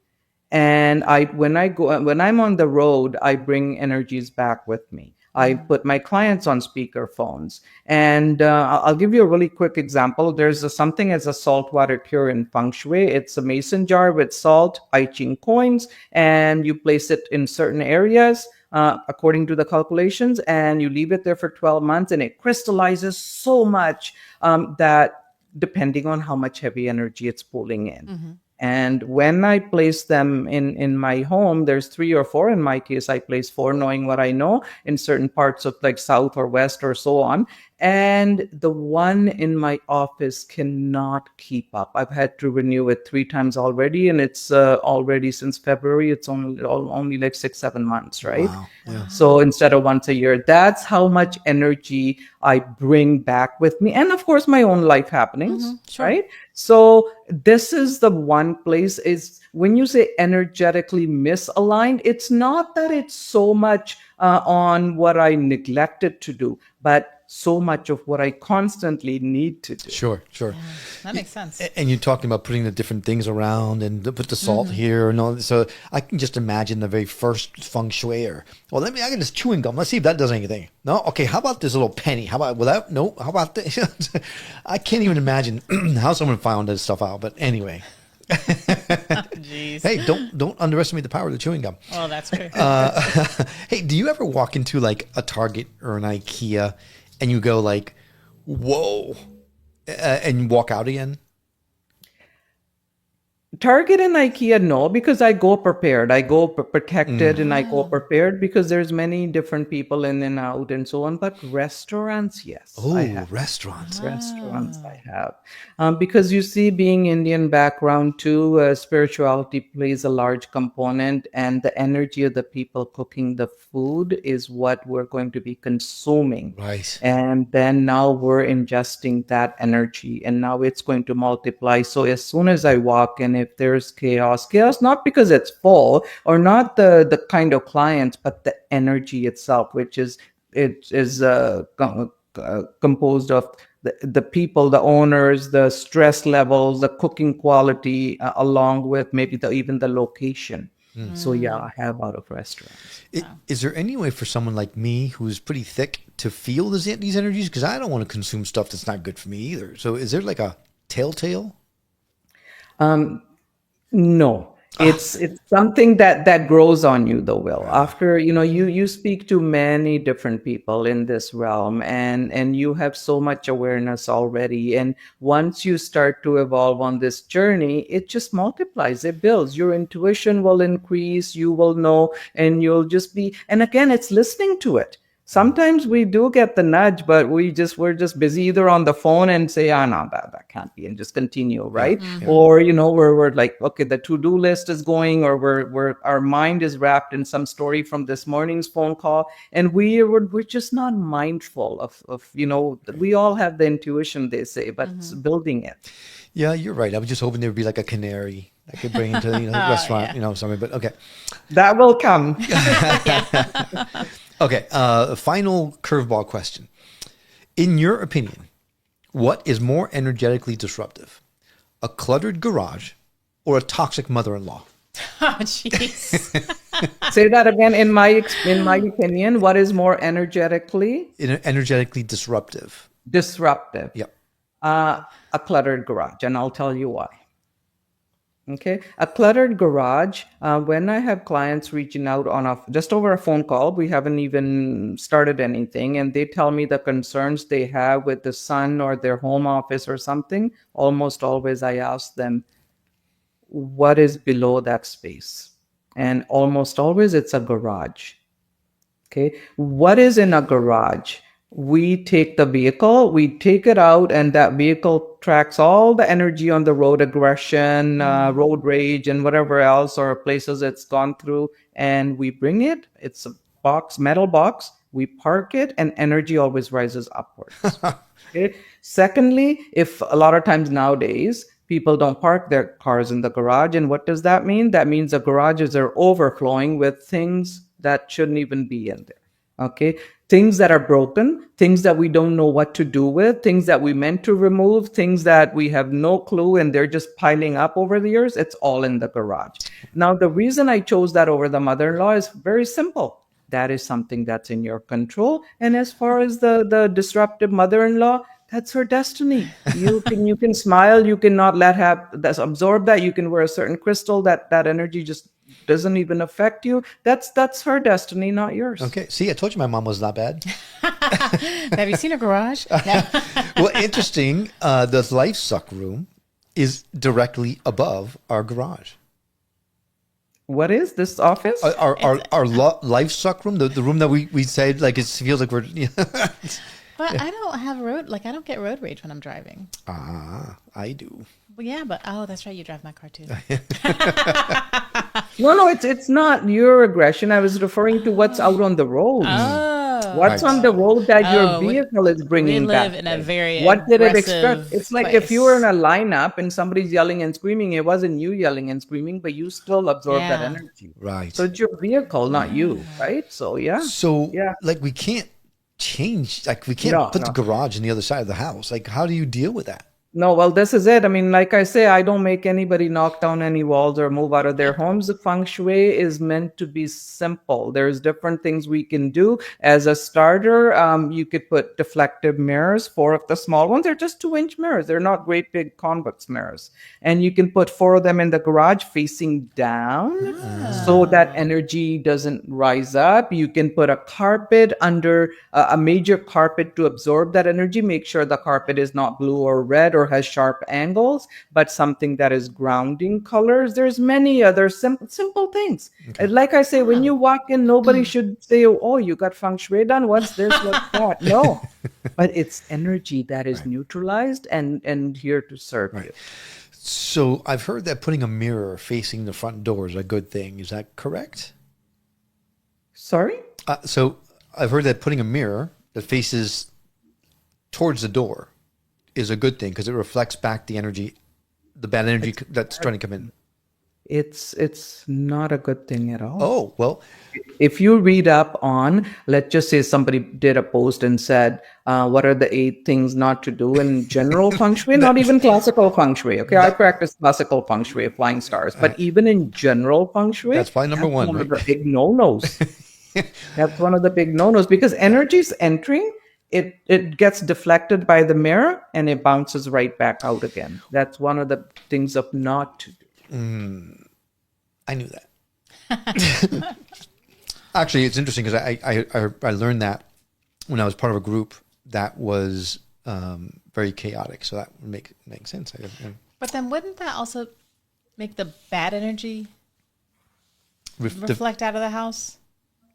And when I'm on the road, I bring energies back with me. I put my clients on speaker phones. And I'll give you a really quick example. There's something as a saltwater cure in Feng Shui. It's a mason jar with salt, I Ching coins, and you place it in certain areas according to the calculations, and you leave it there for 12 months, and it crystallizes so much that depending on how much heavy energy it's pulling in. And when I place them in my home, there's 3 or 4. In my case, I place 4, knowing what I know in certain parts of like south or west or so on. And the one in my office cannot keep up. I've had to renew it 3 times already, and it's already since February. It's only like 6-7 months, right? Wow. Yeah. So instead of once a year, that's how much energy I bring back with me. And of course, my own life happenings, sure. right? So this is the one place is when you say energetically misaligned, it's not that it's so much on what I neglected to do, but so much of what I constantly need to do. Sure. That makes sense. And you're talking about putting the different things around and put the salt here and all. So I can just imagine the very first feng shuier. Well, I got this chewing gum. Let's see if that does anything. No? Okay, how about this little penny? How about without? No, how about this? I can't even imagine how someone found this stuff out. But anyway. Jeez. Hey, don't underestimate the power of the chewing gum. Well, that's true. Hey, do you ever walk into like a Target or an IKEA and you go like, whoa, and walk out again? Target and IKEA, no, because I go prepared. I go protected and I go prepared because there's many different people in and out and so on. But restaurants, yes. Oh, I have. restaurants. Restaurants I have. Because you see, being Indian background too, spirituality plays a large component, and the energy of the people cooking the food is what we're going to be consuming. Right. And then now we're ingesting that energy, and now it's going to multiply. So as soon as I walk in, if there's chaos not because it's full or not the kind of clients, but the energy itself, which is composed of the people, the owners, the stress levels, the cooking quality, along with maybe even the location. So yeah, I have out of restaurants. Is there any way for someone like me who's pretty thick to feel these energies? Because I don't want to consume stuff that's not good for me either. So is there like a telltale? No, it's something that grows on you, though, Will. After, you speak to many different people in this realm, and you have so much awareness already. And once you start to evolve on this journey, it just multiplies, it builds. Your intuition will increase, you will know, and you'll just be, and again, it's listening to it. Sometimes we do get the nudge, but we're just busy either on the phone and say, no, that can't be, and just continue, right? Yeah. Or, we're like, okay, the to-do list is going, or our mind is wrapped in some story from this morning's phone call, and we're just not mindful of we all have the intuition, they say, but it's building it. Yeah, you're right. I was just hoping there would be like a canary that could bring into the restaurant, something. But okay, that will come. Okay, final curveball question. In your opinion, what is more energetically disruptive? A cluttered garage or a toxic mother-in-law? Oh, jeez. Say that again. In my opinion, what is more energetically disruptive? Disruptive. Yep. A cluttered garage, and I'll tell you why. Okay, a cluttered garage. When I have clients reaching out on just over a phone call, we haven't even started anything, and they tell me the concerns they have with the son or their home office or something. Almost always, I ask them, "What is below that space?" And almost always, it's a garage. Okay, what is in a garage? We take the vehicle, we take it out, and that vehicle tracks all the energy on the road, aggression, road rage, and whatever else, or places it's gone through, and we bring it. It's a metal box. We park it, and energy always rises upwards. Okay. Secondly, if a lot of times nowadays, people don't park their cars in the garage, and what does that mean? That means the garages are overflowing with things that shouldn't even be in there. Okay, things that are broken, things that we don't know what to do with, things that we meant to remove, things that we have no clue, and they're just piling up over the years. It's all in the garage. Now, the reason I chose that over the mother-in-law is very simple. that is something that's in your control. And as far as the disruptive mother-in-law, that's her destiny. You can smile, you cannot let have that's absorb that. You can wear a certain crystal that energy just doesn't even affect you. That's her destiny, not yours. Okay. See, I told you my mom was not bad. Have you seen her garage? Well, interesting. The life suck room is directly above our garage. What is this office? Our life suck room, the room that we said, like, it feels like we're. But I don't have I don't get road rage when I'm driving. I do. Well, yeah, but that's right. You drive my car too. No, it's not your aggression. I was referring to what's out on the road. What's on the road that your vehicle is bringing back? We live in a very What did it aggressive expect? It's like place. if you were in a lineup and somebody's yelling and screaming, it wasn't you yelling and screaming, but you still absorb that Yeah. energy. Right. So it's your vehicle, not you, right? So yeah. So, Yeah. like, we can't change, like, we can't put the garage on the other side of the house. Like, how do you deal with that? No, well, this is it. I mean, like I say, I don't make anybody knock down any walls or move out of their homes. The feng shui is meant to be simple. There's different things we can do. As a starter, you could put deflective mirrors, 4 of the small ones. They're just 2-inch mirrors. They're not great big convex mirrors. And you can put 4 of them in the garage facing down so that energy doesn't rise up. You can put a carpet under a major carpet to absorb that energy. Make sure the carpet is not blue or red or has sharp angles, but something that is grounding colors. There's many other simple things. Like I say, when you walk in, nobody should say, oh, you got feng shui done. What's this? What's that? No, but it's energy that is neutralized and here to serve you. So I've heard that putting a mirror facing the front door is a good thing. Is that correct? Sorry? So I've heard that putting a mirror that faces towards the door is a good thing because it reflects back the energy, the bad energy that's trying to come in. It's not a good thing at all. Oh, well, If you read up on, let's just say somebody did a post and said, what are the 8 things not to do in general feng shui, not even classical feng shui. Okay, I practice classical feng shui, flying stars, but even in general feng shui, That's probably number one, one of right? the big no-nos. That's one of the big no-nos because energy's entering, it gets deflected by the mirror and it bounces right back out again. That's one of the things of not to do. I knew that. Actually, it's interesting because I learned that when I was part of a group that was very chaotic. So that would make sense. But then wouldn't that also make the bad energy reflect out of the house?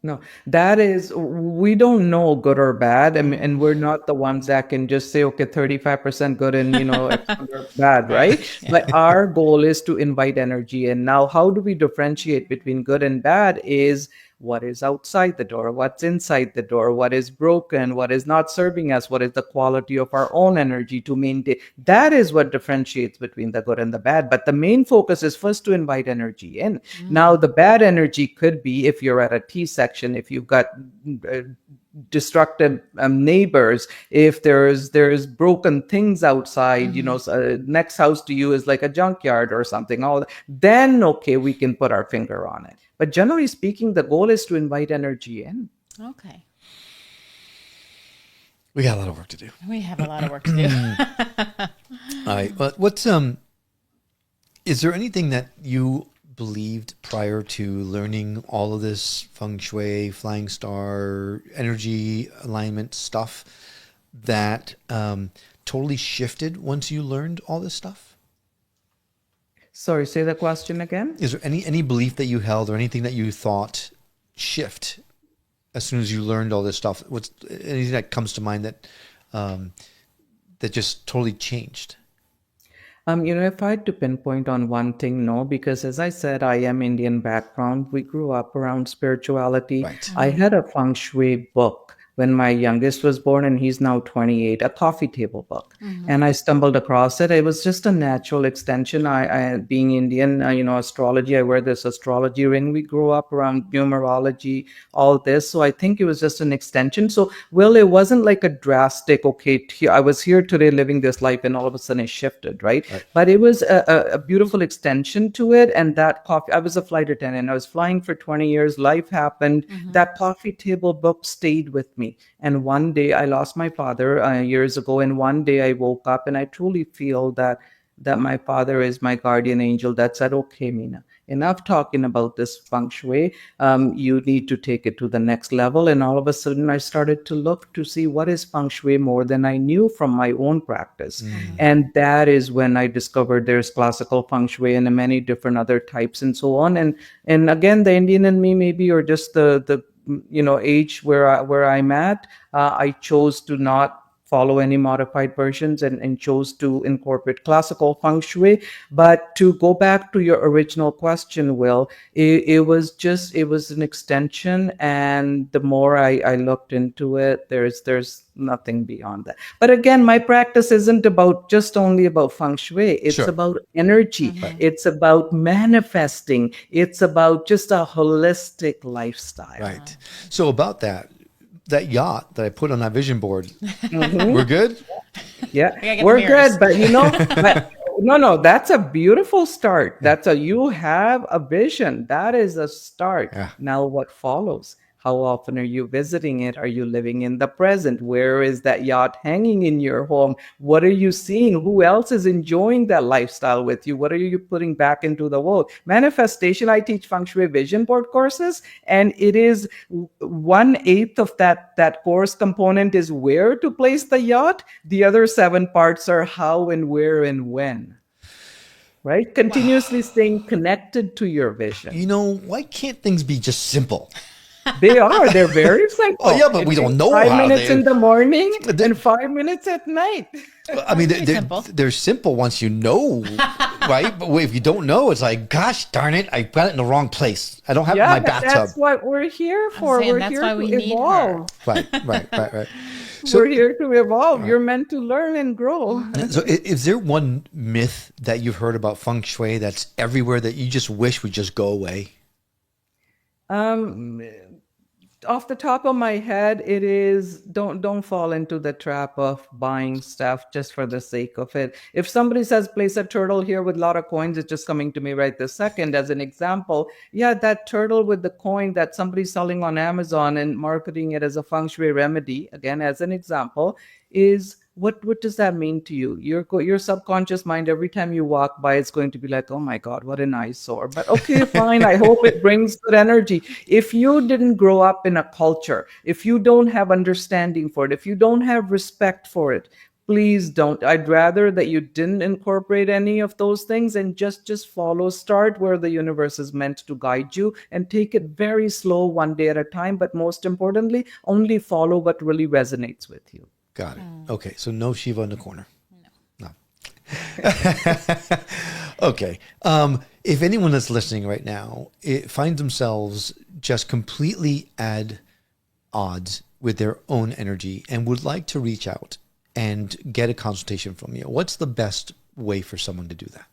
No, that is, we don't know good or bad. I mean, and we're not the ones that can just say, okay, 35% good and, X bad, right? Yeah. But our goal is to invite energy. And now how do we differentiate between good and bad is what is outside the door, what's inside the door, what is broken, what is not serving us, what is the quality of our own energy to maintain. That is what differentiates between the good and the bad. But the main focus is first to invite energy in. Now, the bad energy could be if you're at a T section, if you've got destructive neighbors, if there's broken things outside, next house to you is like a junkyard or something, then okay, we can put our finger on it. But generally speaking, the goal is to invite energy in. Okay. We got a lot of work to do. We have a lot of work to do. All right. Well, is there anything that you believed prior to learning all of this feng shui, flying star, energy alignment stuff that totally shifted once you learned all this stuff? Sorry, say the question again. Is there any belief that you held or anything that you thought shift as soon as you learned all this stuff? What's anything that comes to mind that that just totally changed? If I had to pinpoint on one thing, no, because as I said, I am Indian background. We grew up around spirituality. Right. I had a feng shui book when my youngest was born, and he's now 28, a coffee table book. And I stumbled across it. It was just a natural extension. I being Indian, astrology, I wear this astrology ring. We grew up around numerology, all this. So I think it was just an extension. So, Will, it wasn't like a drastic, okay, I was here today living this life and all of a sudden it shifted, right? But it was a beautiful extension to it. And that coffee, I was a flight attendant. I was flying for 20 years. Life happened. That coffee table book stayed with me. And one day I lost my father years ago. And one day I woke up and I truly feel that my father is my guardian angel that said, okay, Meena, enough talking about this feng shui. You need to take it to the next level. And all of a sudden I started to look to see what is feng shui more than I knew from my own practice. And that is when I discovered there's classical feng shui and many different other types and so on. And again, the Indian in me maybe, or just the age where I'm at, I chose to not follow any modified versions and chose to incorporate classical feng shui. But to go back to your original question, Will, it was an extension. And the more I looked into it, there's nothing beyond that. But again, my practice isn't just only about feng shui. It's about energy. It's about manifesting. It's about just a holistic lifestyle. Right. So about that yacht that I put on that vision board, we're good? Yeah, we're good. But no, that's a beautiful start. You have a vision. That is a start. Yeah. Now what follows? How often are you visiting it? Are you living in the present? Where is that yacht hanging in your home? What are you seeing? Who else is enjoying that lifestyle with you? What are you putting back into the world? Manifestation, I teach feng shui vision board courses, and it is 1/8 of that course component is where to place the yacht. The other 7 parts are how and where and when. Right? Continuously staying connected to your vision. Why can't things be just simple? They're very simple. Oh, yeah, but we don't know 5 how minutes in the morning and 5 minutes at night. I mean, they're simple once you know, right? But if you don't know, it's like, gosh darn it, I got it in the wrong place. I don't have it in my bathtub. That's what we're here for. We're that's here why to we need evolve. her. Right. So, we're here to evolve. You're meant to learn and grow. So is there one myth that you've heard about feng shui that's everywhere that you just wish would just go away? Off the top of my head, it is don't fall into the trap of buying stuff just for the sake of it. If somebody says place a turtle here with a lot of coins, it's just coming to me right this second as an example. Yeah, that turtle with the coin that somebody's selling on Amazon and marketing it as a feng shui remedy, again as an example, is what does that mean to you? Your subconscious mind, every time you walk by, it's going to be like, oh my God, what an eyesore. But okay, fine. I hope it brings good energy. If you didn't grow up in a culture, if you don't have understanding for it, if you don't have respect for it, please don't. I'd rather that you didn't incorporate any of those things and just follow. Start where the universe is meant to guide you and take it very slow, one day at a time. But most importantly, only follow what really resonates with you. Got it. Okay, so no Shiva in the corner. No. Okay. If anyone that's listening right now finds themselves just completely at odds with their own energy and would like to reach out and get a consultation from you, what's the best way for someone to do that?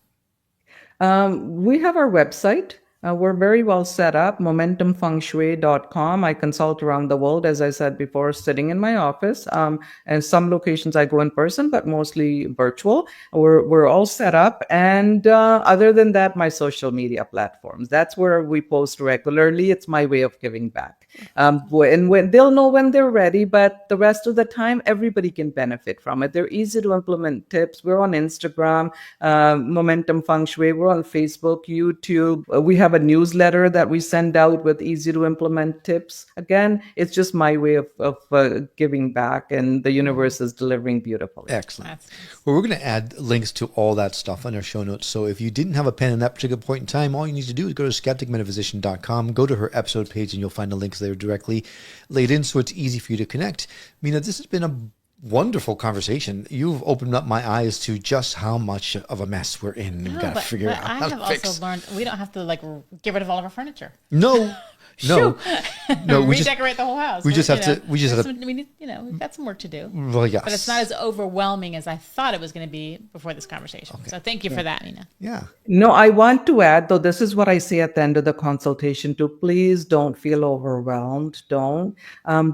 We have our website. We're very well set up, momentumfengshui.com. I consult around the world, as I said before, sitting in my office. And some locations I go in person, but mostly virtual. We're all set up. And other than that, my social media platforms. That's where we post regularly. It's my way of giving back. And when they'll know when they're ready, but the rest of the time, everybody can benefit from it. They're easy to implement tips. We're on Instagram, Momentum Feng Shui. We're on Facebook, YouTube. We have a newsletter that we send out with easy to implement tips. Again, it's just my way of giving back, and the universe is delivering beautifully. Excellent. Well, we're going to add links to all that stuff on our show notes. So if you didn't have a pen in that particular point in time, all you need to do is go to skepticmetaphysician.com, go to her episode page, and you'll find the links there directly laid in, so it's easy for you to connect. Meena, this has been a wonderful conversation. You've opened up my eyes to just how much of a mess we're in. We've got to figure out how to fix. I have also learned we don't have to get rid of all of our furniture. No, No, no, we just redecorate the whole house. we just have You know, to- we just there's have to- some- we need, we've got some work to do. well, yes, But it's not as overwhelming as I thought it was going to be before this conversation. So thank you for that, Nina. yeah. No, I want to add, though, this is what I say at the end of the consultation too. Please don't feel overwhelmed. Don't.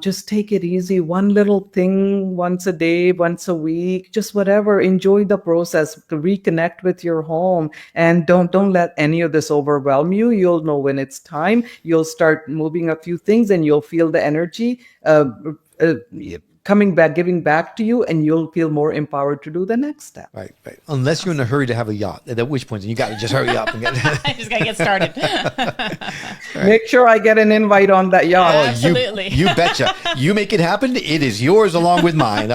Just take it easy. One little thing once a day, once a week, just whatever. Enjoy the process. Reconnect with your home, and don't let any of this overwhelm you. You'll know when it's time. You'll start moving a few things, and you'll feel the energy coming back, giving back to you, and you'll feel more empowered to do the next step. Right, right. Unless you're in a hurry to have a yacht, at which point you got to just hurry up and get. I just got to get started. Make sure I get an invite on that yacht. Absolutely. You betcha. You make it happen. It is yours along with mine.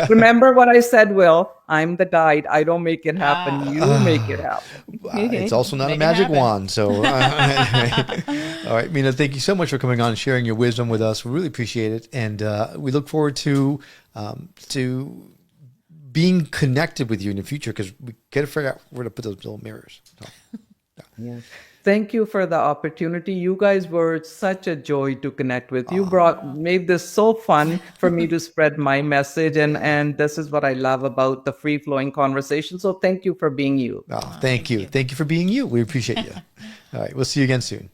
Remember what I said, Will? I'm the guide. I don't make it happen. You make it happen. It's also not Make a it magic happen. wand. So, all right, Mina, thank you so much for coming on and sharing your wisdom with us. We really appreciate it. And we look forward to being connected with you in the future, because we got to figure out where to put those little mirrors. So, Yeah. Thank you for the opportunity. You guys were such a joy to connect with. You made this so fun for me to spread my message, and this is what I love about the free flowing conversation. So thank you for being you. thank you. Thank you for being you. We appreciate you. All right, we'll see you again soon.